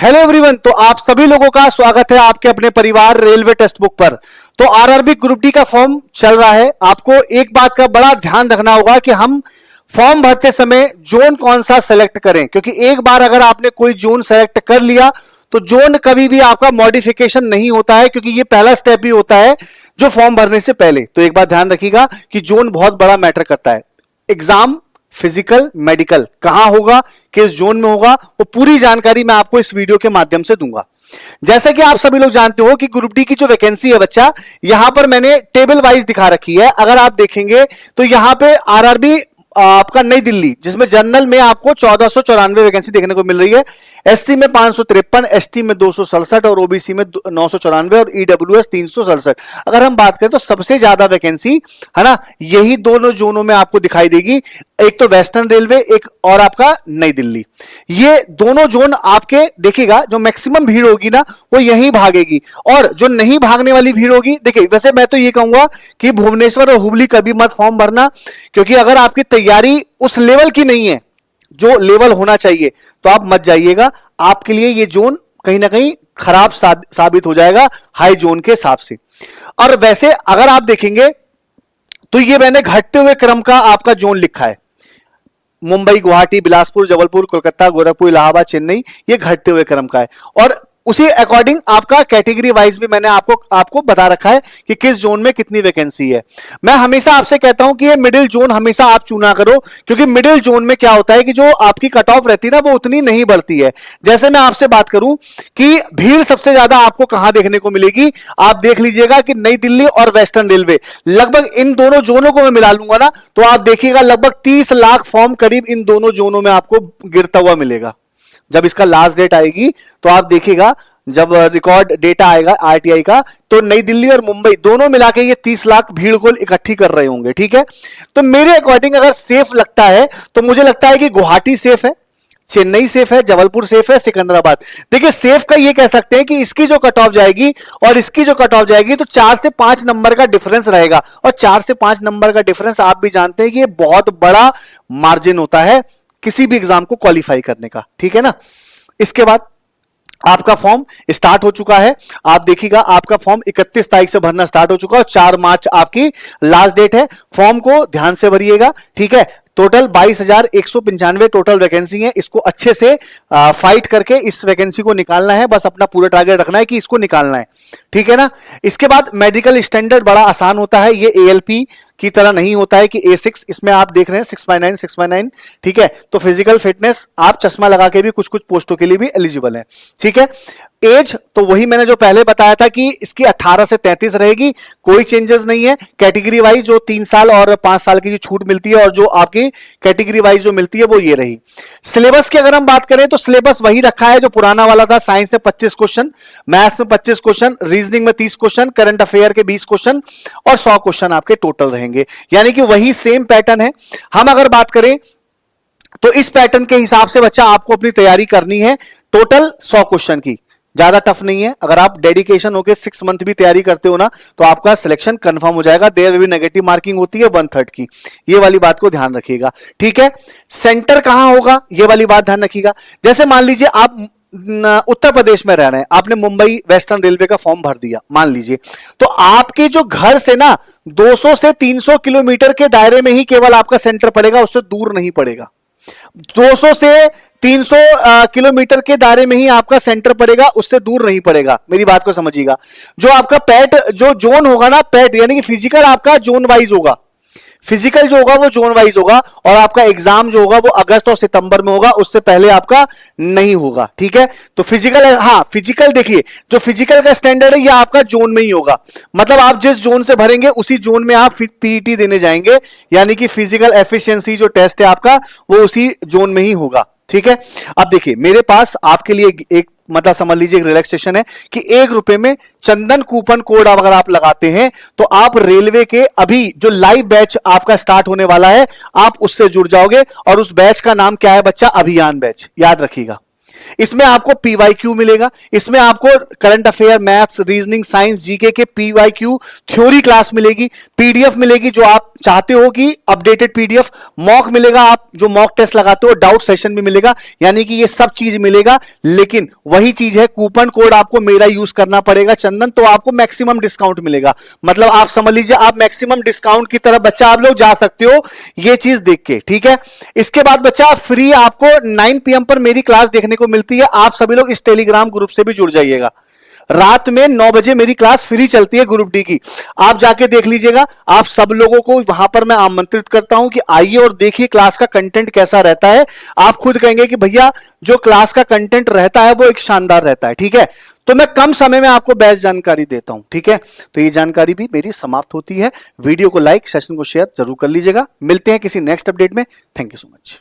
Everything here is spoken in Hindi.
हेलो एवरीवन, तो आप सभी लोगों का स्वागत है आपके अपने परिवार रेलवे टेक्स्ट बुक पर। तो आरआरबी ग्रुप डी का फॉर्म चल रहा है। आपको एक बात का बड़ा ध्यान रखना होगा कि हम फॉर्म भरते समय जोन कौन सा सेलेक्ट करें, क्योंकि एक बार अगर आपने कोई जोन सेलेक्ट कर लिया तो जोन कभी भी आपका मॉडिफिकेशन नहीं होता है, क्योंकि ये पहला स्टेप ही होता है जो फॉर्म भरने से पहले। तो एक बात ध्यान रखिएगा कि जोन बहुत बड़ा मैटर करता है। एग्जाम, फिजिकल, मेडिकल कहां होगा, किस जोन में होगा, वो पूरी जानकारी मैं आपको इस वीडियो के माध्यम से दूंगा। जैसा कि आप सभी लोग जानते हो कि ग्रुप डी की जो वैकेंसी है बच्चा, यहां पर मैंने टेबल वाइज दिखा रखी है। अगर आप देखेंगे तो यहां पे आरआरबी आपका नई दिल्ली, जिसमें जनरल में आपको 1494 वैकेंसी देखने को मिल रही है, एससी में 553, एसटी में 267 और ओबीसी में 994 और ईडब्ल्यूएस 367। अगर हम बात करें तो सबसे ज्यादा वैकेंसी है ना, यही दोनों जोनों में आपको दिखाई देगी। एक तो वेस्टर्न रेलवे, एक और आपका नई दिल्ली। ये दोनों जोन आपके देखिएगा, जो मैक्सिमम भीड़ होगी ना वो यहीं भागेगी, और जो नहीं भागने वाली भीड़ होगी, देखिए वैसे मैं तो ये कहूंगा कि भुवनेश्वर और हुबली कभी मत फॉर्म भरना, क्योंकि अगर आपकी तैयारी उस लेवल की नहीं है जो लेवल होना चाहिए तो आप मत जाइएगा। आपके लिए ये जोन कहीं ना कहीं खराब साबित हो जाएगा हाई जोन के हिसाब से। और वैसे अगर आप देखेंगे तो ये मैंने घटते हुए क्रम का आपका जोन लिखा है। मुंबई, गुवाहाटी, बिलासपुर, जबलपुर, कोलकाता, गोरखपुर, इलाहाबाद, चेन्नई, ये घटते हुए क्रम का है। और उसी अकॉर्डिंग आपका कैटेगरी वाइज भी मैंने आपको बता रखा है कि किस जोन में कितनी वैकेंसी है। मैं हमेशा आपसे कहता हूं कि ये मिडिल जोन हमेशा आप चुना करो, क्योंकि मिडिल जोन में क्या होता है कि जो आपकी कट ऑफ रहती है ना वो उतनी नहीं बढ़ती है। जैसे मैं आपसे बात करूं कि भीड़ सबसे ज्यादा आपको कहां देखने को मिलेगी, आप देख लीजिएगा कि नई दिल्ली और वेस्टर्न रेलवे, लगभग इन दोनों जोनों को मैं मिला लूंगा ना तो आप देखिएगा लगभग 30 लाख फॉर्म करीब इन दोनों जोनों में आपको गिरता हुआ मिलेगा। जब इसका लास्ट डेट आएगी तो आप देखिएगा, जब रिकॉर्ड डेटा आएगा आरटीआई का, तो नई दिल्ली और मुंबई दोनों मिला के ये 30 लाख भीड़ को इकट्ठी कर रहे होंगे। ठीक है, तो मेरे अकॉर्डिंग अगर सेफ लगता है तो मुझे लगता है कि गुवाहाटी सेफ है, चेन्नई सेफ है, जबलपुर सेफ है, सिकंदराबाद। देखिए सेफ का ये कह सकते हैं कि इसकी जो कट ऑफ जाएगी और इसकी जो कट ऑफ जाएगी तो 4 से 5 नंबर का डिफरेंस रहेगा, और 4 से 5 नंबर का डिफरेंस आप भी जानते हैं कि ये बहुत बड़ा मार्जिन होता है किसी भी एग्जाम को क्वालिफाई करने का। ठीक है ना, इसके बाद आपका फॉर्म स्टार्ट हो चुका है। आप देखिएगा आपका फॉर्म 31 तारीख से भरना स्टार्ट हो चुका है और 4 मार्च आपकी लास्ट डेट है। फॉर्म को ध्यान से भरिएगा। ठीक है, टोटल 22,195 टोटल वैकेंसी है। इसको अच्छे से फाइट करके इस वैकेंसी को निकालना है। बस अपना पूरा टारगेट रखना है कि इसको निकालना है। ठीक है ना, इसके बाद मेडिकल स्टैंडर्ड बड़ा आसान होता है। ये एएलपी की तरह नहीं होता है कि A6, इसमें आप देख रहे हैं 6/9 6/9। ठीक है, तो फिजिकल फिटनेस आप चश्मा लगा के भी कुछ कुछ पोस्टों के लिए भी एलिजिबल है। ठीक है, एज तो वही मैंने जो पहले बताया था कि इसकी 18 से 33 रहेगी, कोई चेंजेस नहीं है। कैटेगरी वाइज जो 3 साल और 5 साल की जो छूट मिलती है और जो आपकी कैटेगरी वाइज जो मिलती है वो ये रही। सिलेबस की अगर हम बात करें तो सिलेबस वही रखा है जो पुराना वाला था। साइंस में 25 क्वेश्चन, मैथ्स में 25 क्वेश्चन, रीजनिंग में 30 क्वेश्चन, करंट अफेयर के 20 क्वेश्चन और 100 क्वेश्चन आपके टोटल रहेंगे, यानी कि वही सेम पैटर्न है। हम अगर बात करें तो इस पैटर्न के हिसाब से बच्चा आपको अपनी तैयारी करनी है। टोटल 100 क्वेश्चन की, ज्यादा टफ नहीं है। अगर आप डेडिकेशन होकर 6 मंथ भी तैयारी करते हो ना तो आपका सिलेक्शन कंफर्म हो जाएगा। देयर भी नेगेटिव मार्किंग होती है 1/3 की, ये वाली बात को ध्यान रखिएगा। ठीक है, सेंटर कहां होगा ये वाली बात ध्यान रखिएगा। जैसे मान लीजिए आप उत्तर प्रदेश में रह रहे हैं, आपने मुंबई वेस्टर्न रेलवे का फॉर्म भर दिया मान लीजिए, तो आपके जो घर से ना 200 से 300 किलोमीटर के दायरे में ही केवल आपका सेंटर पड़ेगा, उससे दूर नहीं पड़ेगा। 200 से 300 किलोमीटर के दायरे में ही आपका सेंटर पड़ेगा, उससे दूर नहीं पड़ेगा। मेरी बात को समझिएगा। जो आपका पैट जो जोन होगा ना, पैट यानी कि फिजिकल आपका जोन वाइज होगा। फिजिकल जो होगा वो जोन वाइज होगा, और आपका एग्जाम जो होगा वो अगस्त और सितंबर में होगा, उससे पहले आपका नहीं होगा। ठीक है, तो फिजिकल है, हाँ फिजिकल देखिए, जो फिजिकल का स्टैंडर्ड है ये आपका जोन में ही होगा। मतलब आप जिस जोन से भरेंगे उसी जोन में आप पीईटी देने जाएंगे, यानी कि फिजिकल एफिशिएंसी जो टेस्ट है आपका वो उसी जोन में ही होगा। ठीक है, अब देखिए मेरे पास आपके लिए एक मतलब समझ लीजिए एक रिलैक्सेशन है कि ₹1 में चंदन कूपन कोड अगर आप लगाते हैं तो आप रेलवे के अभी जो लाइव बैच आपका स्टार्ट होने वाला है आप उससे जुड़ जाओगे, और उस बैच का नाम क्या है बच्चा, अभियान बैच, याद रखिएगा। इसमें आपको पीवाईक्यू मिलेगा, इसमें आपको current affair, maths, reasoning, science, GK के पीवाईक्यू थ्योरी क्लास मिलेगी, पीडीएफ मिलेगी जो आप चाहते हो कि अपडेटेड पीडीएफ मॉक मिलेगा, आप जो मॉक टेस्ट लगाते हो, डाउट सेशन भी मिलेगा, यानी कि ये सब चीज मिलेगा। लेकिन वही चीज है, कूपन कोड आपको मेरा यूज करना पड़ेगा चंदन, तो आपको मैक्सिमम डिस्काउंट मिलेगा। मतलब आप समझ लीजिए आप मैक्सिमम डिस्काउंट की तरफ बच्चा आप लोग जा सकते हो ये चीज देख के, ठीक है। इसके बाद बच्चा फ्री आपको 9 PM पर मेरी क्लास देखने को मिलती है। आप सभी लोग इस टेलीग्राम ग्रुप से भी जुड़ जाइएगा। रात में 9 बजे मेरी क्लास फ्री चलती है ग्रुप डी की, आप जाके देख लीजिएगा। आप सब लोगों को वहां पर मैं आमंत्रित करता हूं कि आइए और देखिए क्लास का कंटेंट कैसा रहता है। आप खुद कहेंगे कि भैया जो क्लास का कंटेंट रहता है वो एक शानदार रहता है, ठीक है। तो मैं कम समय में आपको बेस्ट जानकारी देता हूं, ठीक है। तो ये जानकारी भी मेरी समाप्त होती है। वीडियो को लाइक, सेशन को शेयर जरूर कर लीजिएगा। मिलते हैं किसी नेक्स्ट अपडेट में। Thank you so much.